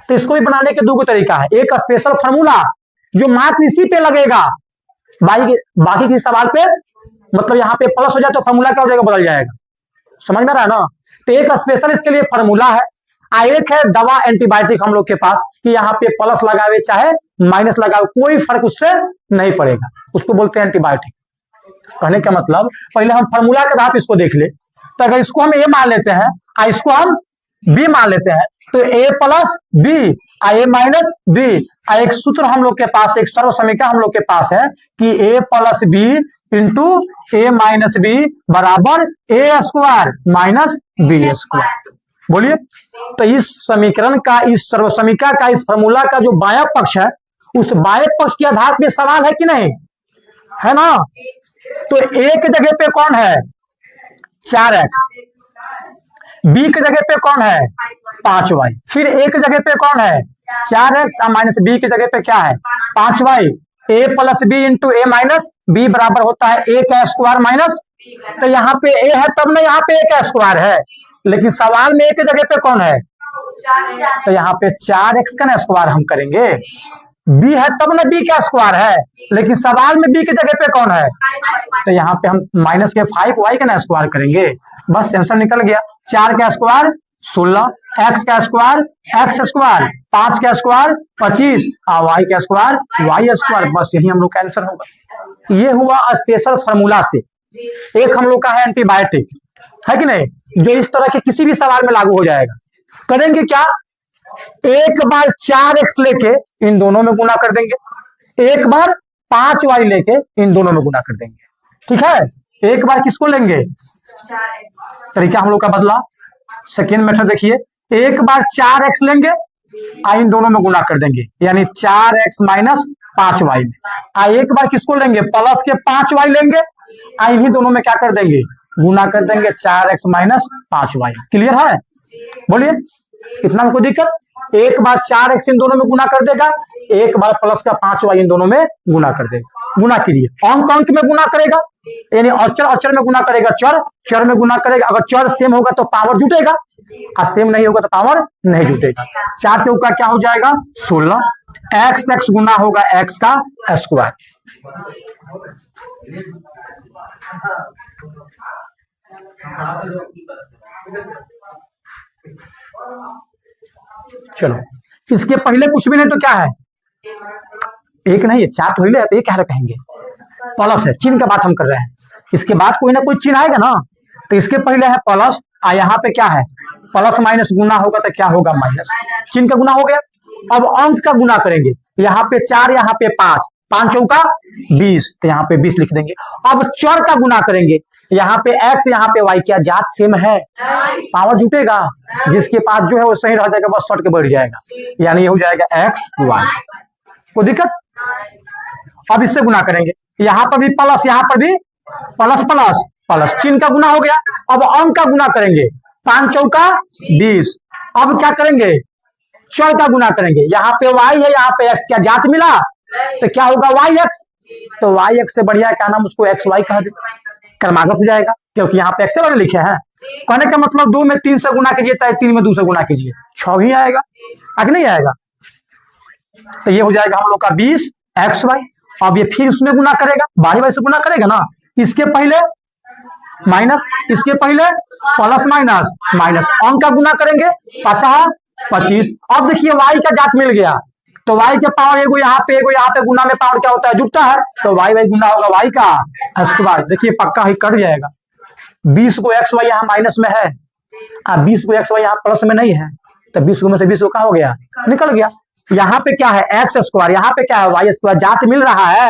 तो इसको भी बनाने के दो तरीका है। एक स्पेशल फार्मूला जो मात्र इसी पे लगेगा, बाकी किसी सवाल पे मतलब यहाँ पे प्लस हो जाए तो फार्मूला क्या हो जाएगा, बदल जाएगा। समझ में आ रहा है ना। तो एक स्पेशल इसके लिए फार्मूला है। एक है दवा एंटीबायोटिक हम लोग के पास कि यहाँ पे प्लस लगावे चाहे माइनस लगावे कोई फर्क उससे नहीं पड़ेगा, उसको बोलते हैं एंटीबायोटिक। कहने का मतलब पहले हम फार्मूला के आधार पर इसको देख ले। तो अगर इसको हम ए मान लेते हैं और इसको हम बी मान लेते हैं तो ए प्लस बी ए माइनस बी। एक सूत्र हम लोग के पास, एक सर्व समीकरण हम लोग के पास है कि ए प्लस बी इंटू ए माइनस बी बराबर ए स्क्वायर माइनस बी स्क्वायर। बोलिए। तो इस समीकरण का, इस सर्व समीकरण का, इस फार्मूला का जो बाया पक्ष है उस बाएं पक्ष के आधार पे सवाल है कि नहीं है ना। तो ए के जगह पे कौन है 4x, बी के जगह पे कौन है 5y, फिर ए के जगह पे कौन है 4x और माइनस बी की जगह पे क्या है 5y। ए प्लस बी इंटू ए माइनस बी बराबर होता है ए का स्क्वायर माइनस। तो यहाँ पे ए है तब ना यहाँ पे ए का स्क्वायर है, लेकिन सवाल में ए के जगह पे कौन है तो यहाँ पे 4x का ना स्क्वायर हम करेंगे। बी है तब ना बी का स्क्वायर है, लेकिन सवाल में बी की जगह पे कौन है तो यहाँ पे हम माइनस के 5y का ना स्क्वायर करेंगे। बस आंसर निकल गया। 4 का स्क्वायर 16, x का स्क्वायर x स्क्वायर, 5 का स्क्वायर 25 और y का स्क्वायर y स्क्वायर। बस यही हम लोग का आंसर होगा। ये हुआ स्पेशल फार्मूला से। एक हम लोग का है एंटीबायोटिक, है कि नहीं, जो इस तरह के किसी भी सवाल में लागू हो जाएगा। करेंगे क्या, एक बार 4x लेके इन दोनों में गुना कर देंगे, एक बार 5y लेके इन दोनों में गुना कर देंगे। ठीक है। एक बार किसको लेंगे, तरीका हम लोग का बदला। सेकेंड मेथड देखिए, एक बार 4x लेंगे और इन दोनों में गुना कर देंगे, यानी 4x माइनस 5y में। एक बार किसको लेंगे, प्लस के 5y लेंगे और इन्हीं दोनों में क्या कर देंगे, गुना कर देंगे 4x माइनस 5y। क्लियर है। बोलिए, इतना में कोई दिक्कत। एक बार 4x इन दोनों में गुना कर देगा, एक बार प्लस का 5y इन दोनों में गुना कर देगा। गुना कीजिए, अंक अंक में गुना करेगा, यानी अक्षर अक्षर में गुना करेगा, चर चर में गुना करेगा। अगर चर सेम होगा तो पावर जुटेगा और सेम नहीं होगा तो पावर नहीं जुटेगा। 4 चौका क्या हो जाएगा 16, एक्स एक्स गुना होगा एक्स का स्क्वायर। चलो, इसके पहले कुछ भी नहीं तो क्या है, एक नहीं है, 4 तो हिले है तो ये क्या कहेंगे, प्लस है। चिन्ह का बात हम कर रहे हैं, इसके बाद कोई ना कोई चिन्ह आएगा ना, तो इसके पहले है प्लस और यहाँ पे क्या है प्लस माइनस गुना होगा तो क्या होगा माइनस। चिन्ह का गुना हो गया। अब अंक का गुना करेंगे, यहाँ पे 4 यहाँ पे 5, 5 चौका 20, तो यहाँ पे 20 लिख देंगे। अब चर का गुना करेंगे, यहाँ पे x यहाँ पे y, क्या जात सेम है, पावर जुटेगा, जिसके पास जो है वो सही रह जाएगा, बस शॉर्ट के बढ़ जाएगा, यानी ये हो जाएगा x y। कोई दिक्कत। अब इससे गुना करेंगे, यहाँ पर भी प्लस, यहाँ पर भी प्लस प्लस प्लस, चिन्ह का गुना हो गया। अब अंक का गुना करेंगे, 5 चौका 20। अब क्या करेंगे, चर का गुना करेंगे, यहाँ पे y है यहाँ पे x, क्या जात मिला तो क्या होगा yx, तो yx से बढ़िया क्या नाम उसको xy कह दे, क्रमागत हो जाएगा, क्योंकि यहाँ पे x वाले लिखे हैं। कहने का मतलब 2 में 3 से गुना कीजिए, 3 में 2 से गुना कीजिए, 6 ही आएगा, आगे नहीं आएगा। तो ये हो जाएगा हम लोग का 20 xy। अब ये फिर उसमें गुना करेगा, बारी बारी से गुना करेगा ना, इसके पहले माइनस, इसके पहले प्लस माइनस माइनस, अंक का गुना करेंगे 25। अब देखिए y का जात मिल गया, तो y के पावर एगो यहाँ पे गुना में पावर क्या होता है जुटता है, तो y गुना होगा y का स्क्वायर। देखिए पक्का ही कट जाएगा। 20 को xy यहाँ माइनस में है, 20 को xy यहाँ प्लस में नहीं है, तो 20 को में से 20 को क्या हो गया, निकल गया। यहाँ पे क्या है एक्स स्क्वायर, यहाँ पे क्या है वाई स्क्वायर, जात मिल रहा है,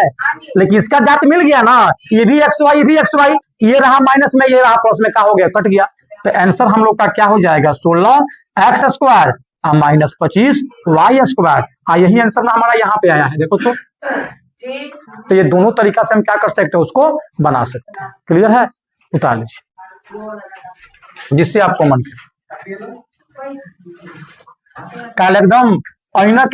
लेकिन इसका जात मिल गया ना, ये भी एक्स वाई, ये भी एक्स वाई, ये रहा माइनस में, ये रहा प्लस में, क्या हो गया, कट गया। तो आंसर हम लोग का क्या हो जाएगा 16 x square minus 25 y square. यही आंसर ना हमारा यहाँ पे आया है, देखो तो ये दोनों तरीका से हम क्या कर सकते हैं, उसको बना सकते हैं। क्लियर है, उतार लीजिए जिससे आपको मन कल एकदम आईना के